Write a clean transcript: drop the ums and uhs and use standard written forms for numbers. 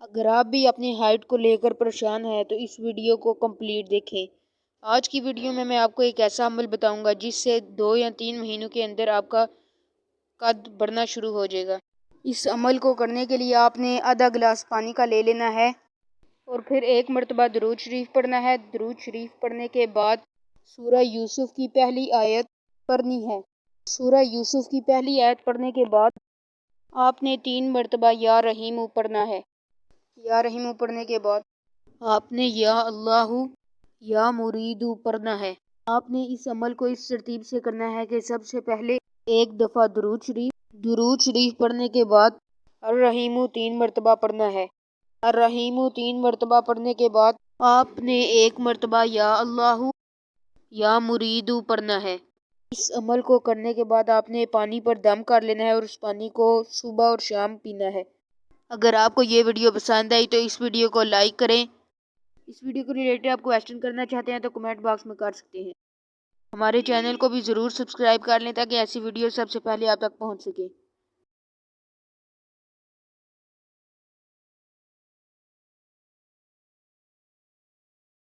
اگر آپ بھی اپنی ہائٹ کو لے کر پریشان ہیں تو اس ویڈیو کو کمپلیٹ دیکھیں۔ آج کی ویڈیو میں آپ کو ایک ایسا عمل بتاؤں گا جس سے 2 یا 3 مہینوں کے اندر آپ کا قد بڑھنا شروع ہو جائے گا۔ اس عمل کو کرنے کے لیے آپ نے آدھا گلاس پانی کا لے لینا ہے اور پھر 1 مرتبہ درود شریف پڑھنا ہے۔ درود شریف پڑھنے کے بعد سورہ یوسف کی پہلی آیت پڑھنی ہے۔ سورہ یوسف کی پہلی آیت پڑھنے کے بعد آپ نے 3 مرتبہ یا رحیم پڑھنا ہے۔ یا رحیم پڑھنے کے بعد آپ نے یا اللہ یا مرید پڑھنا ہے۔ آپ نے اس عمل کو اس ترتیب سے کرنا ہے کہ سب سے پہلے 1 دفعہ درود شریف پڑھنے کے بعد الرحیم 3 مرتبہ پڑھنا ہے۔ الرحیم 3 مرتبہ پڑھنے کے بعد آپ نے 1 مرتبہ یا اللہ یا مرید پڑھنا ہے۔ اس عمل کو کرنے کے بعد آپ نے پانی پر دم کر لینا ہے اور اس پانی کو صبح اور شام پینا ہے۔ اگر آپ کو یہ ویڈیو پسند آئی تو اس ویڈیو کو لائک کریں۔ اس ویڈیو کو ریلیٹڈ آپ کویسچن کرنا چاہتے ہیں تو کمنٹ باکس میں کر سکتے ہیں۔ ہمارے چینل کو بھی ضرور سبسکرائب کر لیں تاکہ ایسی ویڈیو سب سے پہلے آپ تک پہنچ سکے۔